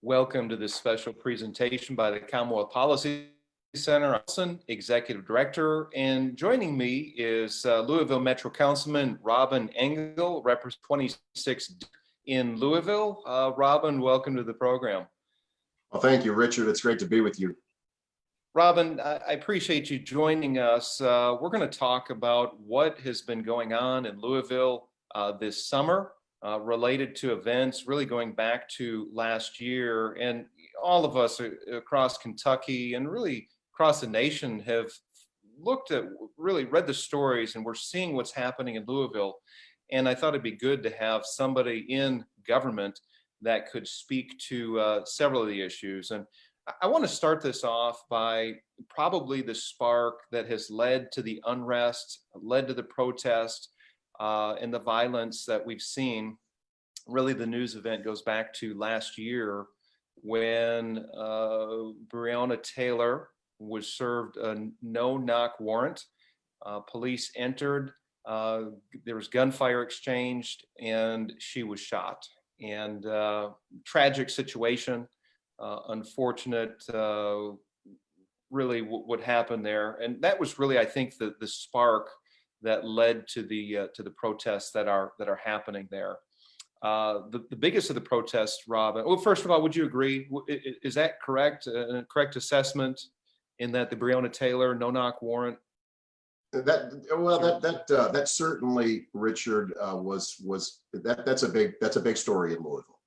Welcome to this special presentation by the Commonwealth Policy Center. I'm Executive Director, and joining me is Louisville Metro Councilman Robin Engel, represents 26 in Louisville. Robin, welcome to the program. Well, thank you, Richard. It's great to be with you. Robin, I appreciate you joining us. We're going to talk about what has been going on in Louisville this summer related to events really going back to last year. And all of us across Kentucky and really across the nation have looked at, really read the stories, and we're seeing what's happening in Louisville. And I thought it'd be good to have somebody in government that could speak to several of the issues. And I want to start this off by probably the spark that has led to the unrest, led to the protest, and the violence that we've seen. Really, the news event goes back to last year when Breonna Taylor was served a no-knock warrant. Police entered, there was gunfire exchanged, and she was shot. And tragic situation. Unfortunate, really what happened there, and that was really, I think, the spark that led to the protests that are happening there. The biggest of the protests, Robin. Well, first of all, would you agree? Is that correct? A correct assessment in that the Breonna Taylor no-knock warrant? That certainly, Richard, that's a big story in Louisville.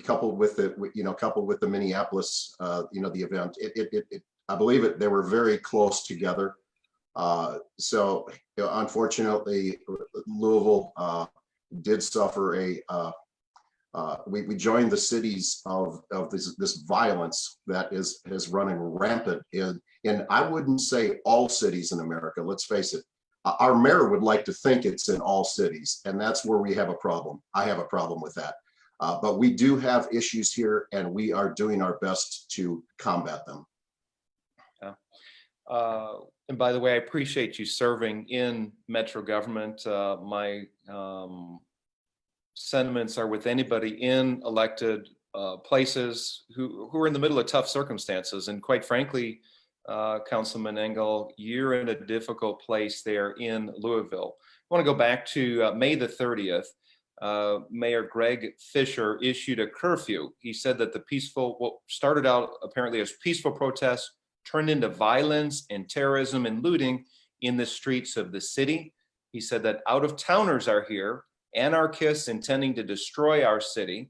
Coupled with the Minneapolis, the event, I believe they were very close together. So unfortunately, Louisville did suffer we joined the cities of this violence that is running rampant in I wouldn't say all cities in America. Let's face it. Our mayor would like to think it's in all cities, and that's where we have a problem. I have a problem with that. But we do have issues here, and we are doing our best to combat them. And by the way, I appreciate you serving in Metro government. My sentiments are with anybody in elected places who are in the middle of tough circumstances. And quite frankly, Councilman Engel, you're in a difficult place there in Louisville. I want to go back to May the 30th. Mayor Greg Fischer issued a curfew. He said that what started out apparently as peaceful protests turned into violence and terrorism and looting in the streets of the city. He said that out-of-towners are here, anarchists intending to destroy our city.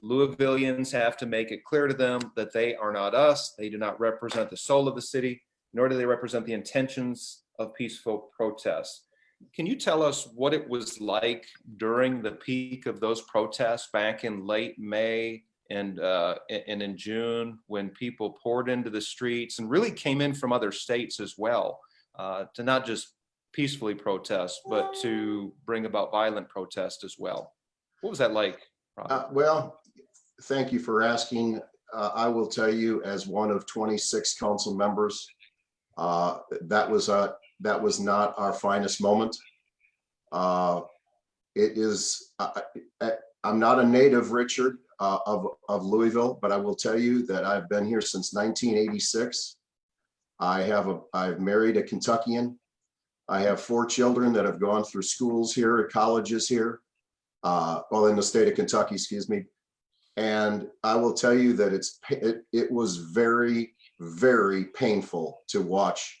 Louisvillians have to make it clear to them that they are not us. They do not represent the soul of the city, nor do they represent the intentions of peaceful protests. Can you tell us what it was like during the peak of those protests back in late May and in June, when people poured into the streets and really came in from other states as well, to not just peacefully protest, but to bring about violent protest as well? What was that like, Rob? Well, thank you for asking. I will tell you, as one of 26 council members, that was not our finest moment. It is. I'm not a native, Richard, of Louisville, but I will tell you that I've been here since 1986. I've married a Kentuckian. I have 4 children that have gone through schools here, colleges here, well, in the state of Kentucky, excuse me. And I will tell you that it was very, very painful to watch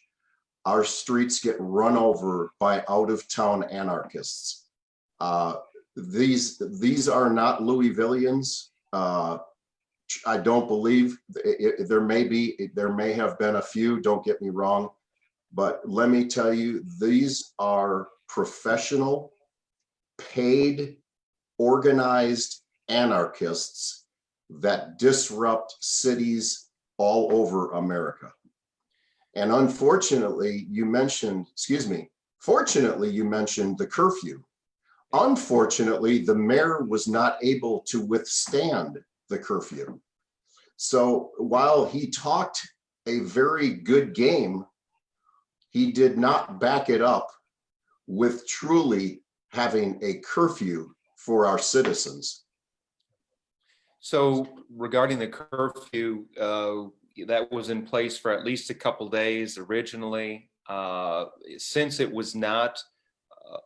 our streets get run over by out-of-town anarchists. These are not Louisvillians. I don't believe there may have been a few, don't get me wrong, but let me tell you, these are professional, paid, organized anarchists that disrupt cities all over America. And unfortunately, fortunately, you mentioned the curfew. Unfortunately, the mayor was not able to withstand the curfew. So while he talked a very good game, he did not back it up with truly having a curfew for our citizens. So regarding the curfew, that was in place for at least a couple days originally. Since it was not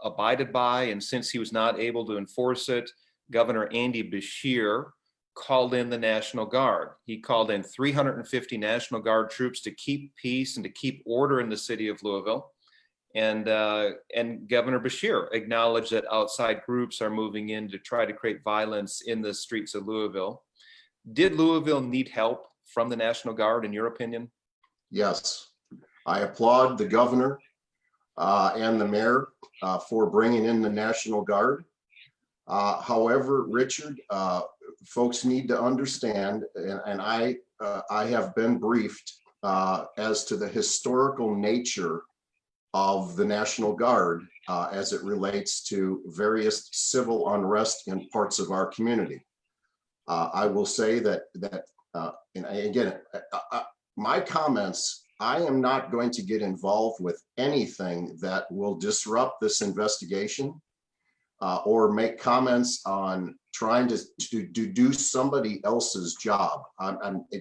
abided by, and since he was not able to enforce it, Governor Andy Beshear called in the National Guard. He called in 350 National Guard troops to keep peace and to keep order in the city of Louisville. And Governor Beshear acknowledged that outside groups are moving in to try to create violence in the streets of Louisville. Did Louisville need help from the National Guard, in your opinion? Yes, I applaud the governor and the mayor for bringing in the National Guard. However, Richard, folks need to understand, and I have been briefed as to the historical nature of the National Guard as it relates to various civil unrest in parts of our community. I will say that and again, my comments, I am not going to get involved with anything that will disrupt this investigation or make comments on trying to do somebody else's job.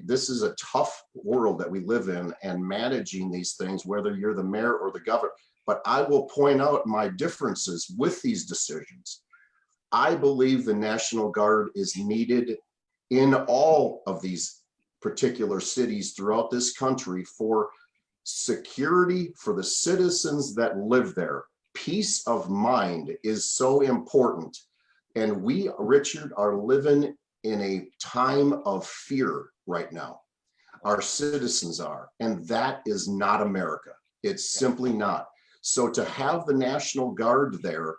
This is a tough world that we live in, and managing these things, whether you're the mayor or the governor. But I will point out my differences with these decisions. I believe the National Guard is needed in all of these particular cities throughout this country for security for the citizens that live there. Peace of mind is so important. And we, Richard, are living in a time of fear right now. Our citizens are, and that is not America. It's simply not. So to have the National Guard there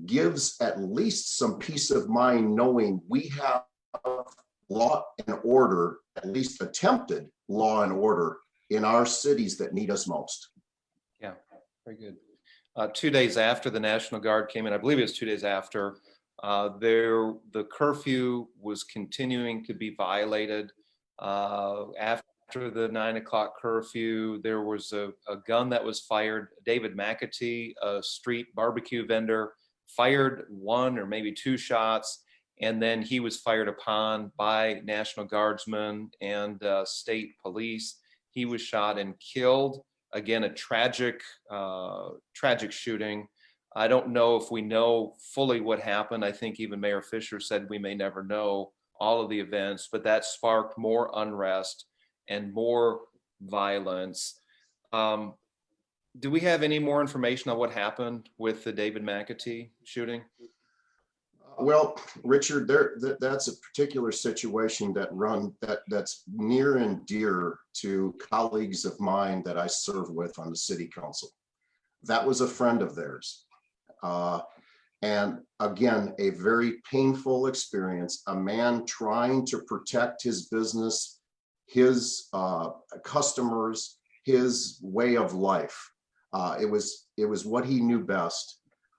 gives at least some peace of mind, knowing we have law and order, at least attempted law and order in our cities that need us most. Yeah, very good. 2 days after the National Guard came in, I believe it was 2 days after, the curfew was continuing to be violated. After the 9 o'clock curfew, there was a gun that was fired. David Macatee, a street barbecue vendor, fired 1 or maybe 2 shots, and then he was fired upon by National Guardsmen and state police. He was shot and killed. Again, a tragic shooting. I don't know if we know fully what happened. I think even Mayor Fischers said we may never know all of the events, but that sparked more unrest and more violence. Do we have any more information on what happened with the David Macatee shooting? Well, Richard, that's a particular situation that's near and dear to colleagues of mine that I serve with on the city council. That was a friend of theirs. And again, a very painful experience, a man trying to protect his business, his customers, his way of life. It was what he knew best.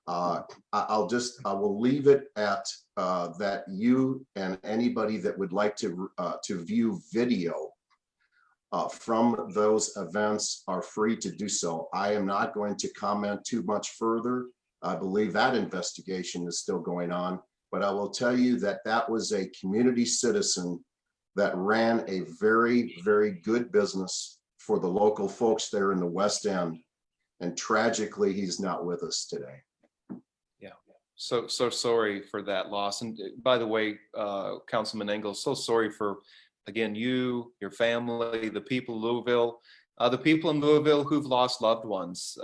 I will leave it at that. You and anybody that would like to view video from those events are free to do so. I am not going to comment too much further. I believe that investigation is still going on, but I will tell you that that was a community citizen that ran a very, very good business for the local folks there in the West End. And tragically, he's not with us today. So sorry for that loss. And by the way, Councilman Engel, so sorry for, again, you, your family, the people of Louisville, the people in Louisville who've lost loved ones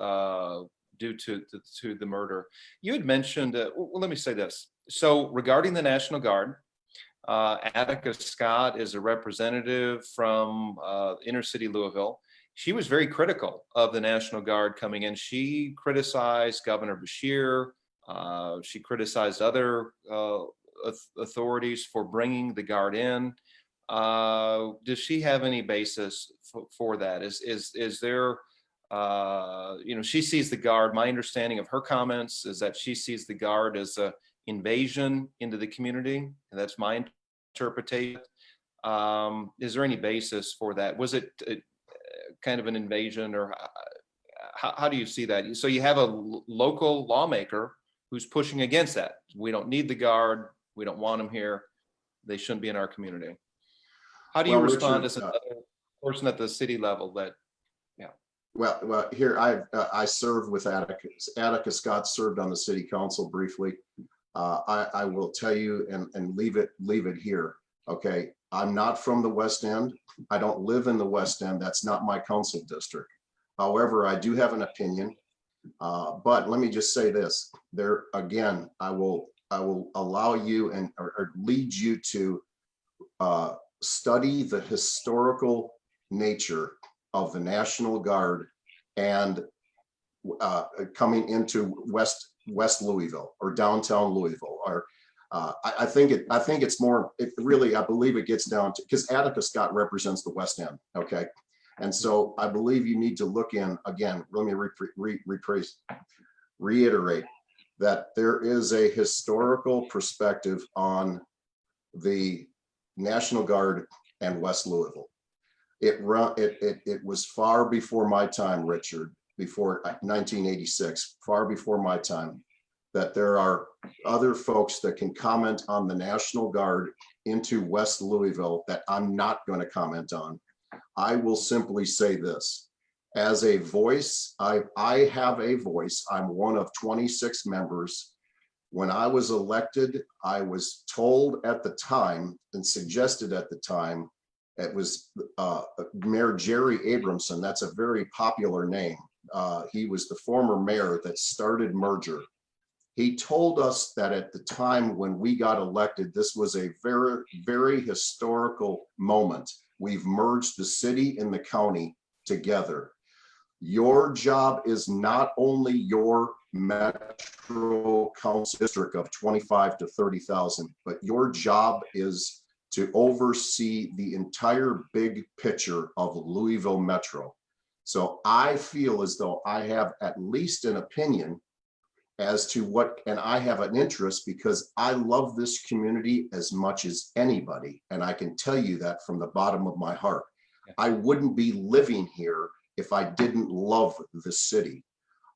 due to the murder. You had mentioned, well, let me say this. So regarding the National Guard, Attica Scott is a representative from inner city Louisville. She was very critical of the National Guard coming in. She criticized Governor Beshear. She criticized other authorities for bringing the Guard in. Does she have any basis for that? Is there, she sees the Guard, my understanding of her comments is that she sees the Guard as an invasion into the community, and that's my interpretation. Is there any basis for that? Was it kind of an invasion, or how do you see that? So you have a local lawmaker who's pushing against that. We don't need the Guard. We don't want them here. they shouldn't be in our community. How do you Well, respond Richard, as another person at the city level that, Well, here I served with Attica. Attica Scott served on the city council briefly. I will tell you and leave it here. Okay, I'm not from the West End. I don't live in the West End. That's not my council district. However, I do have an opinion. But let me just say this. There again, I will allow you or lead you to study the historical nature of the National Guard and coming into West Louisville or downtown Louisville. Or I think it's more. It really, I believe it gets down to, because Attica Scott represents the West End. Okay, and so I believe you need to look in again. Let me reiterate that there is a historical perspective on the National Guard and West Louisville. It was far before my time, Richard, before 1986, far before my time, that there are other folks that can comment on the National Guard into West Louisville that I'm not going to comment on. I will simply say this. As a voice, I have a voice. I'm one of 26 members. When I was elected, I was told at the time and suggested at the time, it was Mayor Jerry Abramson. That's a very popular name. He was the former mayor that started merger. He told us that at the time when we got elected, this was a very, very historical moment. We've merged the city and the county together. Your job is not only your metro council district of 25 to 30,000, but your job is to oversee the entire big picture of Louisville Metro. So I feel as though I have at least an opinion as to what, and I have an interest because I love this community as much as anybody. And I can tell you that from the bottom of my heart. I wouldn't be living here if I didn't love the city.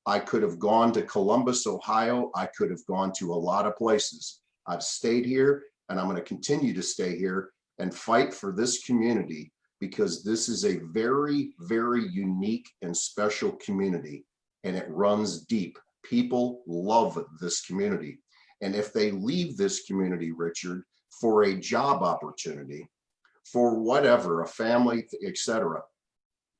I could have gone to Columbus, Ohio. I could have gone to a lot of places. I've stayed here and I'm going to continue to stay here and fight for this community because this is a very, very unique and special community and it runs deep. People love this community. And if they leave this community, Richard, for a job opportunity, for whatever, a family, etc.,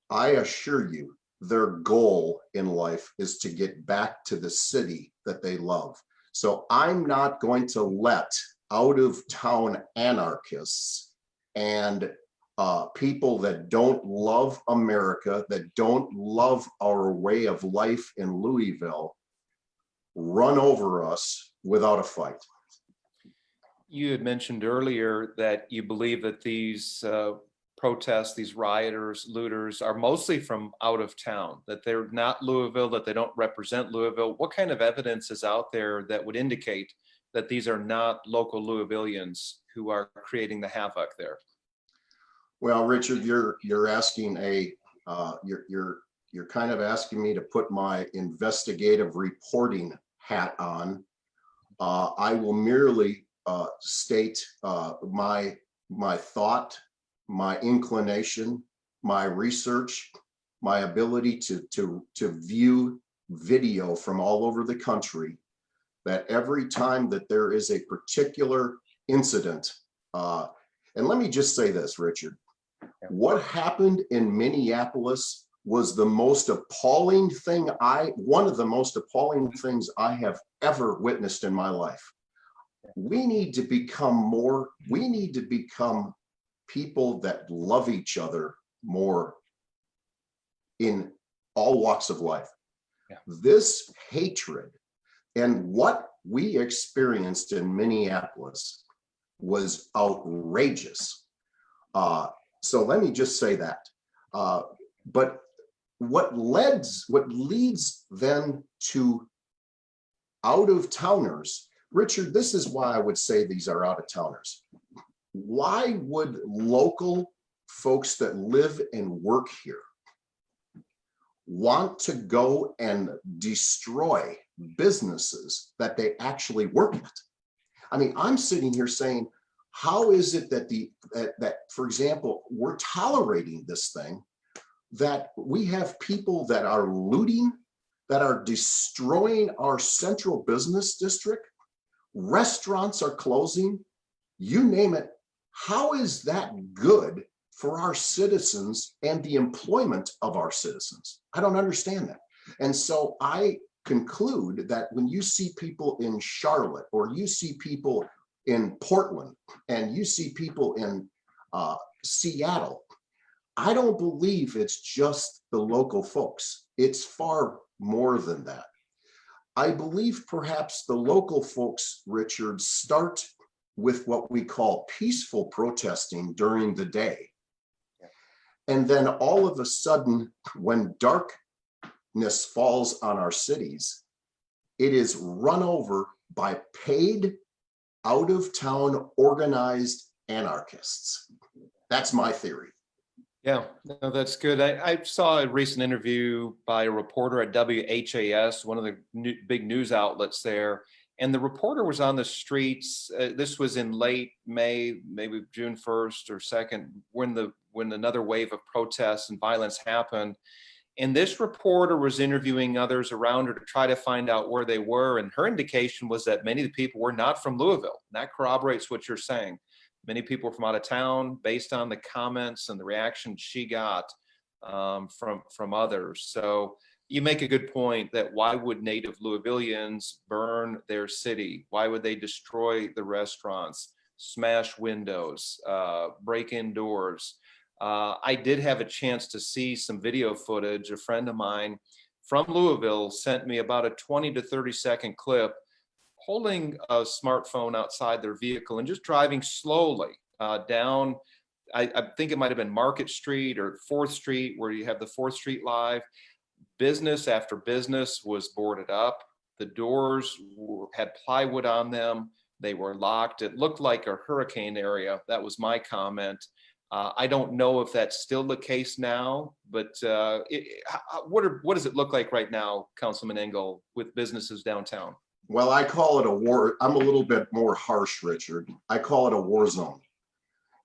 I assure you, their goal in life is to get back to the city that they love. So I'm not going to let out of town anarchists and people that don't love America, that don't love our way of life in Louisville, run over us without a fight. you had mentioned earlier that you believe that these protests, these rioters, looters are mostly from out of town, that they're not Louisville, that they don't represent Louisville. What kind of evidence is out there that would indicate that these are not local Louisvillians who are creating the havoc there? Well, Richard, you're asking you're kind of asking me to put my investigative reporting hat on. I will merely state my thought, my inclination, my research, my ability to view video from all over the country, that every time that there is a particular incident, and let me just say this, Richard, what happened in Minneapolis was the most appalling thing one of the most appalling things I have ever witnessed in my life. We need to become people that love each other more in all walks of life. Yeah. This hatred and what we experienced in Minneapolis was outrageous. So let me just say that. But what leads then to out of towners, Richard, this is why I would say these are out of towners. Why would local folks that live and work here want to go and destroy businesses that they actually work at? I mean, I'm sitting here saying, How is it that for example, we're tolerating this thing, that we have people that are looting, that are destroying our central business district, restaurants are closing, you name it. How is that good for our citizens and the employment of our citizens? I don't understand that. And so I conclude that when you see people in Charlotte, or you see people in Portland, and you see people in Seattle, I don't believe it's just the local folks. It's far more than that. I believe perhaps the local folks, Richard, start with what we call peaceful protesting during the day. And then all of a sudden, when darkness falls on our cities, it is run over by paid, out-of-town organized anarchists. That's my theory. Yeah, no, that's good. I saw a recent interview by a reporter at WHAS, one of the big news outlets there. And the reporter was on the streets. This was in late May, maybe June 1st or 2nd, when another wave of protests and violence happened. And this reporter was interviewing others around her to try to find out where they were. And her indication was that many of the people were not from Louisville. That corroborates what you're saying. Many people from out of town, based on the comments and the reaction she got from others. So you make a good point that why would native Louisvillians burn their city? Why would they destroy the restaurants, smash windows, break in doors? I did have a chance to see some video footage. A friend of mine from Louisville sent me about a 20 to 30 second clip holding a smartphone outside their vehicle and just driving slowly down, I think it might have been Market Street or 4th Street, where you have the 4th Street Live. Business after business was boarded up. The doors had plywood on them. They were locked. It looked like a hurricane area. That was my comment. I don't know if that's still the case now, but what does it look like right now, Councilman Engel, with businesses downtown? Well, I call it a war. I'm a little bit more harsh, Richard. I call it a war zone.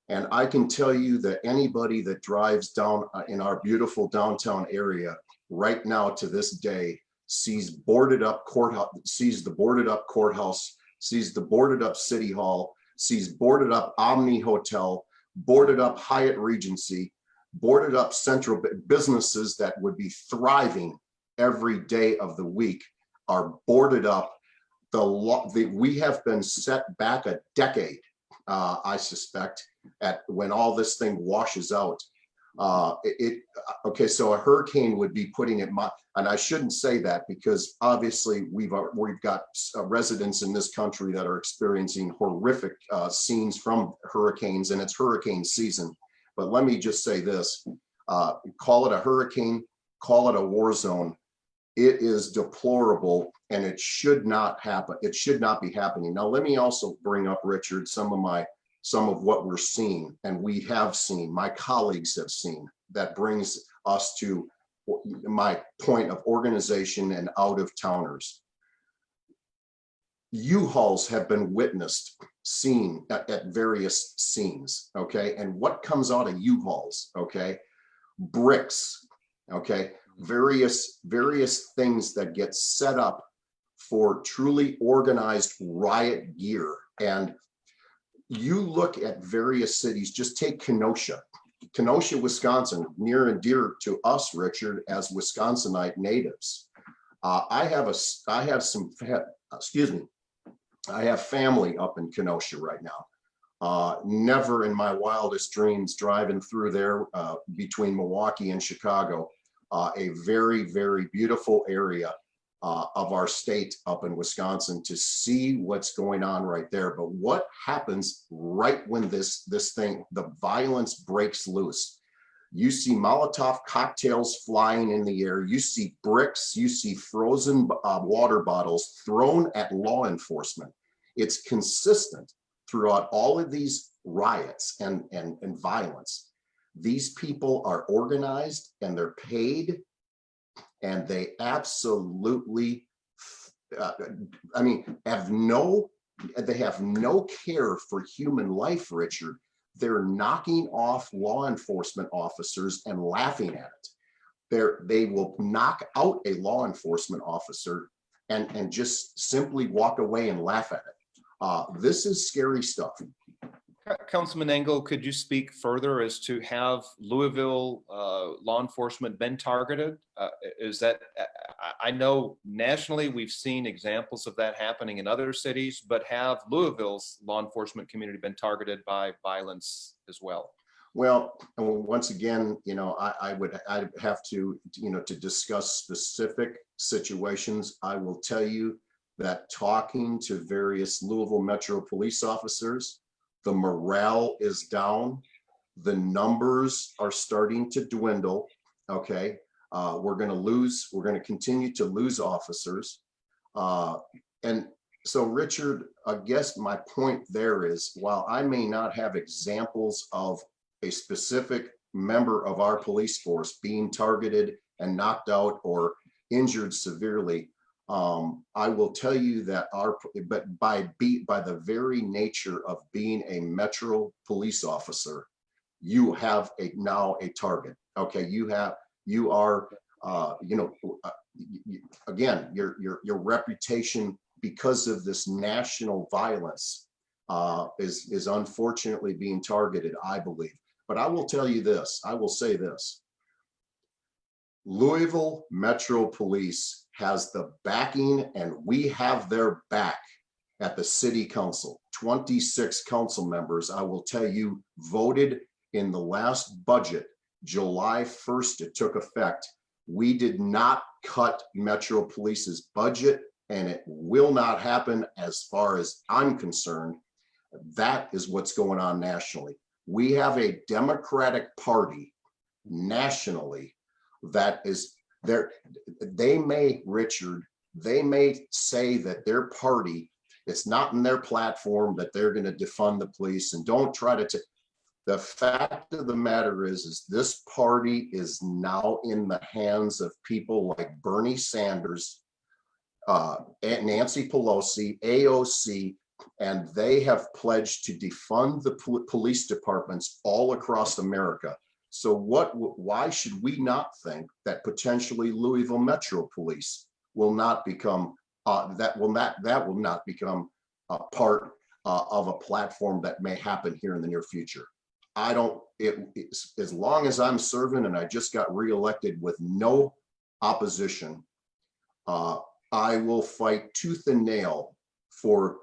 And I can tell you that anybody that drives down in our beautiful downtown area right now to this day sees boarded up courthouse, sees the boarded up courthouse, sees the boarded up city hall, sees boarded up Omni Hotel, boarded up Hyatt Regency, boarded up central businesses that would be thriving every day of the week are boarded up. We have been set back a decade, I suspect, at when all this thing washes out. Okay, so a hurricane would be putting it, and I shouldn't say that because obviously we've got residents in this country that are experiencing horrific scenes from hurricanes, and it's hurricane season. But let me just say this: call it a hurricane, call it a war zone. It is deplorable, and it should not happen. It should not be happening. Now, let me also bring up, Richard, some of what we're seeing, and we have seen, my colleagues have seen, that brings us to my point of organization and out-of-towners. U-Hauls have been seen at various scenes, okay? And what comes out of U-Hauls, okay? Bricks, okay? Various things that get set up for truly organized riot gear. And you look at various cities, just take Kenosha, Wisconsin, near and dear to us, Richard, as Wisconsinite natives. I have family up in Kenosha right now. Never in my wildest dreams driving through there between Milwaukee and Chicago, a very, very beautiful area of our state up in Wisconsin, to see what's going on right there. But what happens right when this thing, the violence breaks loose? You see Molotov cocktails flying in the air. You see bricks. You see frozen water bottles thrown at law enforcement. It's consistent throughout all of these riots and violence. These people are organized and they're paid, and they absolutely, have no they have no care for human life, Richard. They're knocking off law enforcement officers and laughing at it. They will knock out a law enforcement officer and just simply walk away and laugh at it. This is scary stuff. Councilman Engel, could you speak further as to have Louisville law enforcement been targeted? Is that, I know nationally we've seen examples of that happening in other cities, but have Louisville's law enforcement community been targeted by violence as well? Well, once again, I'd have to, to discuss specific situations. I will tell you that talking to various Louisville Metro police officers, the morale is down. The numbers are starting to dwindle. Okay. We're going to continue to lose officers. And so, Richard, I guess my point there is, while I may not have examples of a specific member of our police force being targeted and knocked out or injured severely, I will tell you that but by the very nature of being a Metro police officer, you have now a target. Okay, again, your reputation because of this national violence is unfortunately being targeted, I believe. But I will tell you this, I will say this. Louisville Metro Police has the backing, and we have their back at the city council. 26 council members, I will tell you, voted in the last budget, July 1st, it took effect. We did not cut Metro Police's budget, and it will not happen as far as I'm concerned. That is what's going on nationally. We have a Democratic Party nationally that is there. They may, Richard, they may say that their party, it's not in their platform that they're going to defund the police, and don't try to. The fact of the matter is this party is now in the hands of people like Bernie Sanders, Nancy Pelosi, AOC, and they have pledged to defund the police departments all across America. So why should we not think that potentially Louisville Metro Police will not become that will not become a part of a platform that may happen here in the near future? As long as I'm serving and I just got reelected with no opposition, I will fight tooth and nail for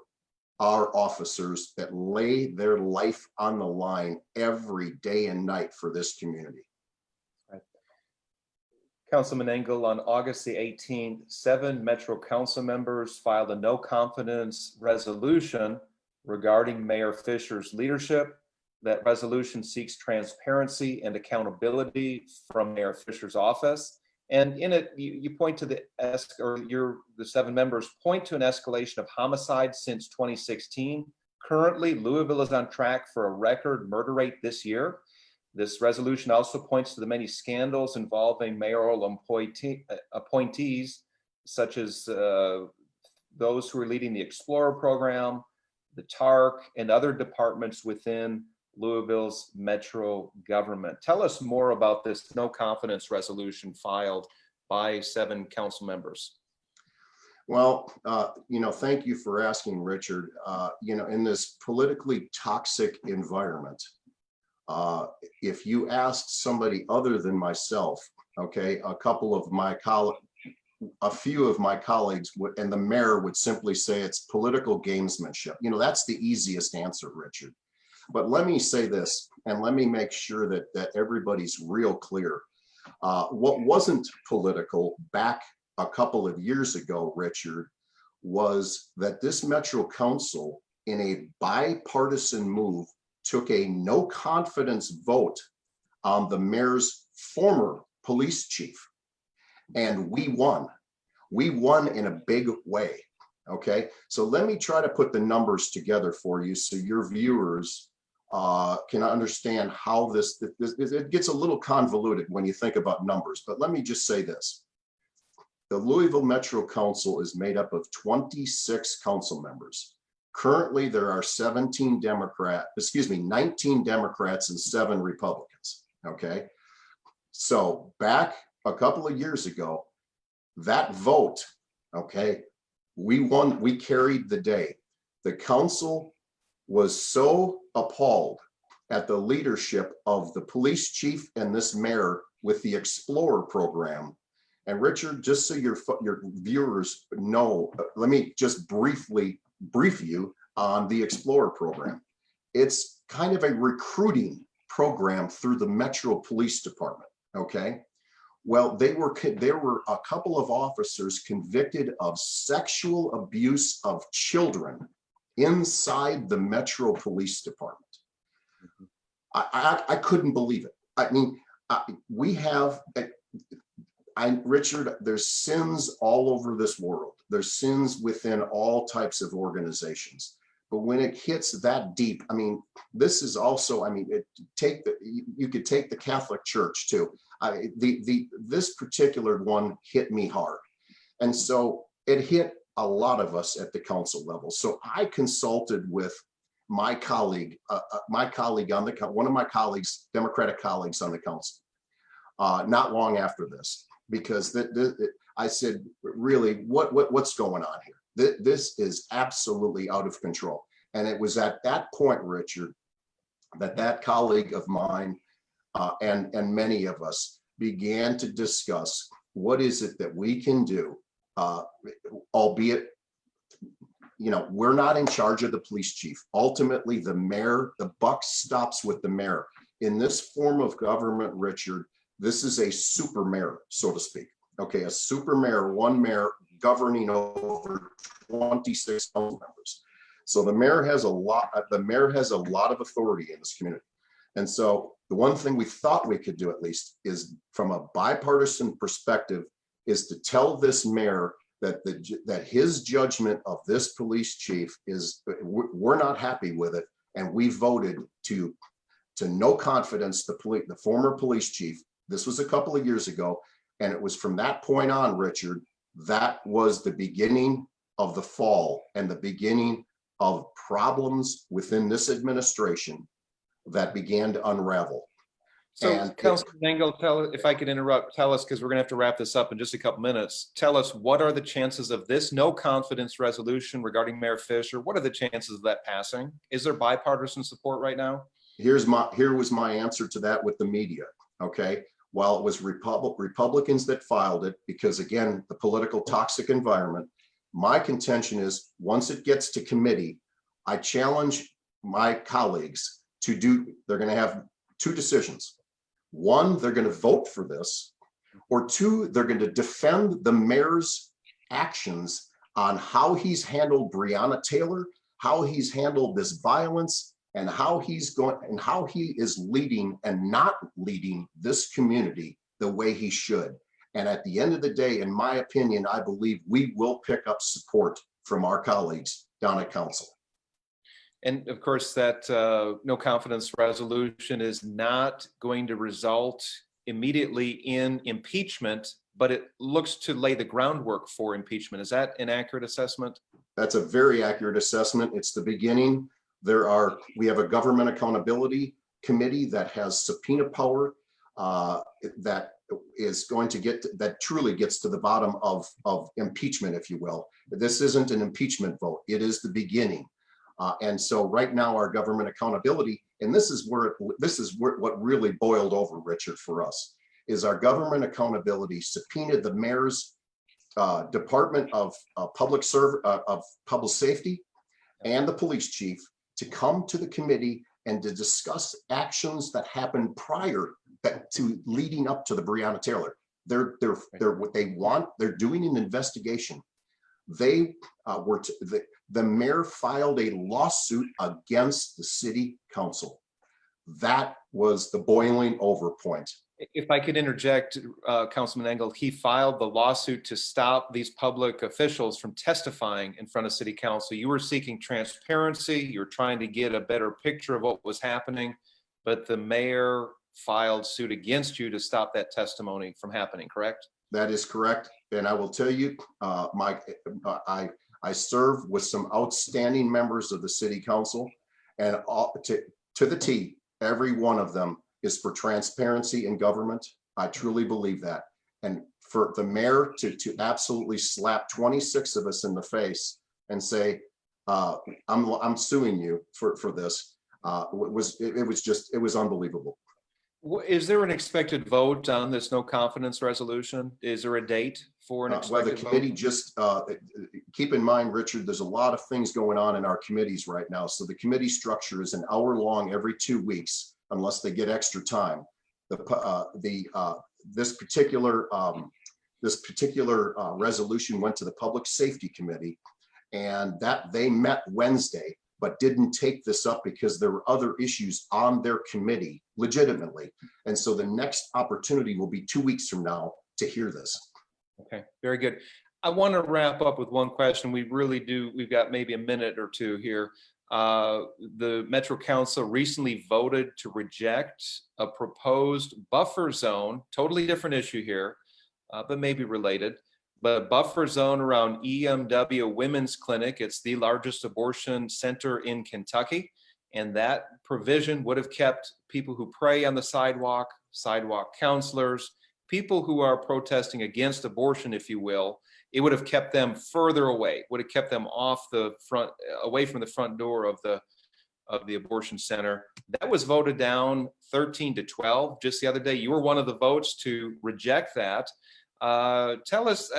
our officers that lay their life on the line every day and night for this community. Right. Councilman Engel, on August the 18th, 7 Metro Council members filed a no confidence resolution regarding Mayor Fischers' leadership. That resolution seeks transparency and accountability from Mayor Fischers' office. And in it, you point to the 7 members point to an escalation of homicide since 2016. Currently, Louisville is on track for a record murder rate this year. This resolution also points to the many scandals involving mayoral appointees, such as those who are leading the Explorer program, the TARC, and other departments within Louisville's Metro government. Tell us more about this no confidence resolution filed by 7 council members. Well, thank you for asking, Richard. In this politically toxic environment, if you asked somebody other than myself, okay, a few of my colleagues would, and the mayor would simply say it's political gamesmanship. That's the easiest answer, Richard. But let me say this, and let me make sure that everybody's real clear. What wasn't political back a couple of years ago, Richard, was that this Metro Council, in a bipartisan move, took a no confidence vote on the mayor's former police chief. And we won. We won in a big way. Okay, so let me try to put the numbers together for you so your viewers can understand how this it gets a little convoluted when you think about numbers. But let me just say this. The Louisville Metro Council is made up of 26 council members. Currently, there are 19 Democrats and 7 Republicans, okay? So back a couple of years ago, that vote, okay, we won, we carried the day. The council was so appalled at the leadership of the police chief and this mayor with the Explorer program. And Richard, just so your viewers know, let me just briefly brief you on the Explorer program. It's kind of a recruiting program through the Metro Police Department, okay? Well, there were a couple of officers convicted of sexual abuse of children inside the Metro Police Department. I couldn't believe it. I mean, Richard, there's sins all over this world. There's sins within all types of organizations. But when it hits that deep, I mean, this is also, I mean, you could take the Catholic Church too. This particular one hit me hard. And so it hit a lot of us at the council level. So I consulted with my colleague, one of my colleagues, Democratic colleagues on the council, not long after this, because I said, really, what's going on here? This is absolutely out of control. And it was at that point, Richard, that colleague of mine and many of us began to discuss what is it that we can do, albeit, you know, we're not in charge of the police chief. Ultimately, the mayor, the buck stops with the mayor. In this form of government, Richard, this is a super mayor, so to speak. Okay, a super mayor, one mayor governing over 26 council members. So the mayor has a lot of authority in this community. And so the one thing we thought we could do, at least, is from a bipartisan perspective, is to tell this mayor that his judgment of this police chief is, we're not happy with it, and we voted to no confidence the former police chief. This was a couple of years ago, and it was from that point on, Richard, that was the beginning of the fall and the beginning of problems within this administration that began to unravel. So, Councilman Engel, if I could interrupt, tell us, because we're going to have to wrap this up in just a couple minutes. Tell us, what are the chances of this no confidence resolution regarding Mayor Fischer? What are the chances of that passing? Is there bipartisan support right now? Here was my answer to that with the media. Okay, while it was Republicans that filed it, because again, the political toxic environment, my contention is once it gets to committee, I challenge my colleagues to they're going to have 2 decisions. One, they're going to vote for this, or 2, they're going to defend the mayor's actions on how he's handled Breonna Taylor, how he's handled this violence, and how he is leading and not leading this community the way he should. And at the end of the day, in my opinion, I believe we will pick up support from our colleagues down at council. And of course, that no confidence resolution is not going to result immediately in impeachment, but it looks to lay the groundwork for impeachment. Is that an accurate assessment? That's a very accurate assessment. It's the beginning. We have a government accountability committee that has subpoena power that is going to that truly gets to the bottom of impeachment, if you will. This isn't an impeachment vote. It is the beginning. And so right now our government accountability, and this is what really boiled over, Richard, for us, is our government accountability subpoenaed the mayor's Department of Public Safety and the police chief to come to the committee and to discuss actions that happened prior to leading up to the Breonna Taylor. They're doing an investigation. The mayor filed a lawsuit against the city council. That was the boiling over point. If I could interject, Councilman Engel, he filed the lawsuit to stop these public officials from testifying in front of city council. You were seeking transparency. You're trying to get a better picture of what was happening, but the mayor filed suit against you to stop that testimony from happening, correct? That is correct. And I will tell you, Mike, I serve with some outstanding members of the city council, and to the T, every one of them is for transparency in government. I truly believe that. And for the mayor to absolutely slap 26 of us in the face and say, I'm suing you for this, it was unbelievable. Is there an expected vote on this no confidence resolution? Is there a date for an Well, the expected committee vote? just, keep in mind, Richard, there's a lot of things going on in our committees right now. So the committee structure is an hour long every 2 weeks, unless they get extra time. This particular resolution went to the Public Safety Committee, and that they met Wednesday, but didn't take this up because there were other issues on their committee legitimately. And so the next opportunity will be 2 weeks from now to hear this. Okay, very good. I want to wrap up with one question. We've got maybe a minute or two here. The Metro Council recently voted to reject a proposed buffer zone, totally different issue here, but maybe related. But a buffer zone around EMW Women's Clinic. It's the largest abortion center in Kentucky. And that provision would have kept people who pray on the sidewalk counselors, people who are protesting against abortion, if you will. It would have kept them further away, would have kept them off the front, away from the front door of the abortion center. That was voted down 13-12 just the other day. You were one of the votes to reject that. Tell us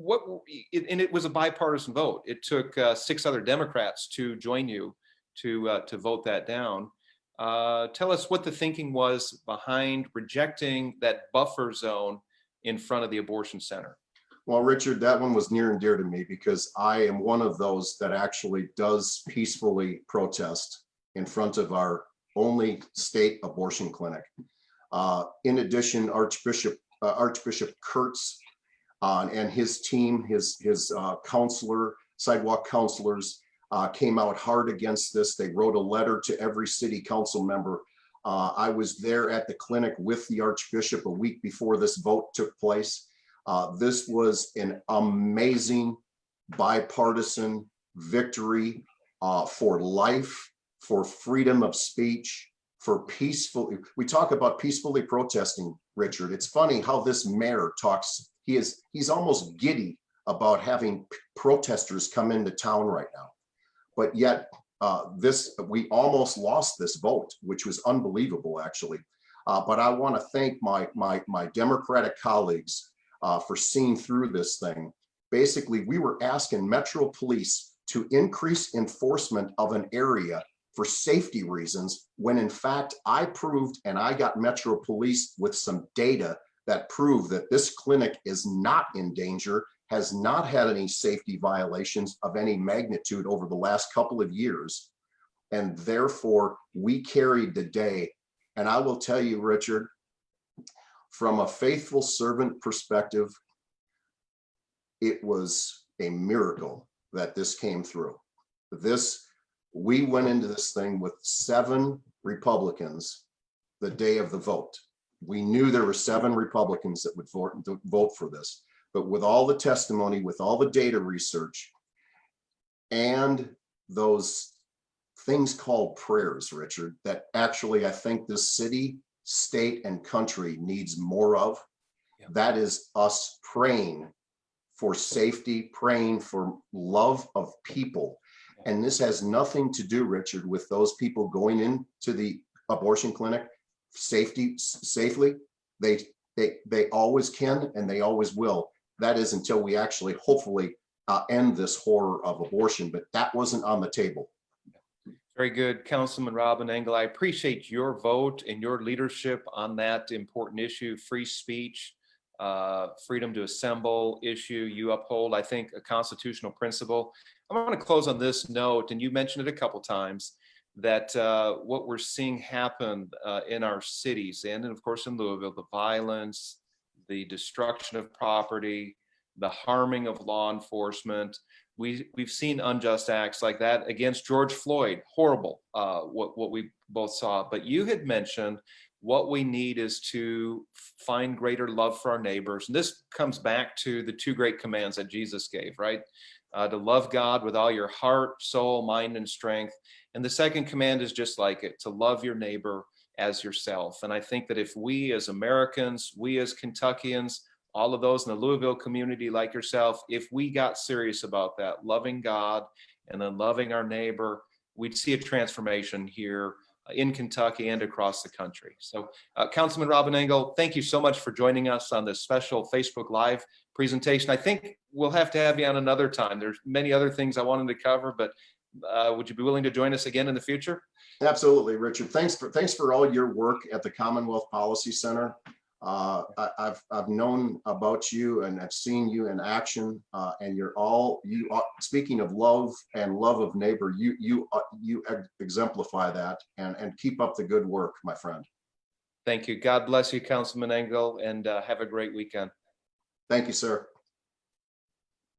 and it was a bipartisan vote. It took 6 other Democrats to join you to vote that down. Tell us what the thinking was behind rejecting that buffer zone in front of the abortion center. Well, Richard, that one was near and dear to me because I am one of those that actually does peacefully protest in front of our only state abortion clinic. In addition, Archbishop Kurtz and his team, his sidewalk counselors came out hard against this. They wrote a letter to every city council member. I was there at the clinic with the Archbishop a week before this vote took place. This was an amazing bipartisan victory for life, for freedom of speech, for peaceful. We talk about peacefully protesting, Richard. It's funny how this mayor talks. He's almost giddy about having protesters come into town right now. But yet we almost lost this vote, which was unbelievable, actually. But I want to thank my Democratic colleagues for seeing through this thing. Basically, we were asking Metro Police to increase enforcement of an area for safety reasons, when in fact I proved, and I got Metro Police with some data that prove that this clinic is not in danger, has not had any safety violations of any magnitude over the last couple of years. And therefore we carried the day. And I will tell you, Richard, from a faithful servant perspective, it was a miracle that this came through. We went into this thing with 7 Republicans the day of the vote. We knew there were 7 Republicans that would vote for this, but with all the testimony, with all the data research, and those things called prayers, Richard, that actually I think this city, state, and country needs more of. Yeah. That is us praying for safety, praying for love of people. And this has nothing to do, Richard, with those people going into the abortion clinic safely. They always can, and they always will. That is until we actually hopefully end this horror of abortion, but that wasn't on the table. Very good, Councilman Robin Engel. I appreciate your vote and your leadership on that important issue, free speech, freedom to assemble issue. You uphold, I think, a constitutional principle. I want to close on this note, and you mentioned it a couple times, that what we're seeing happen in our cities and of course in Louisville, the violence, the destruction of property, the harming of law enforcement. We've seen unjust acts like that against George Floyd. Horrible, what we both saw. But you had mentioned what we need is to find greater love for our neighbors. And this comes back to the 2 great commands that Jesus gave, right? to love God with all your heart, soul, mind, and strength. And the second command is just like it, to love your neighbor as yourself. And I think that if we as Americans, we as Kentuckians, all of those in the Louisville community like yourself, if we got serious about that, loving God and then loving our neighbor, we'd see a transformation here in Kentucky and across the country. So Councilman Robin Engel, thank you so much for joining us on this special Facebook Live presentation. I think we'll have to have you on another time. There's many other things I wanted to cover, but would you be willing to join us again in the future? Absolutely, Richard. Thanks for all your work at the Commonwealth Policy Center. I've known about you and I've seen you in action, and you are speaking of love and love of neighbor. You exemplify that, and keep up the good work, my friend. Thank you. God bless you, Councilman Engel, and have a great weekend. Thank you, sir.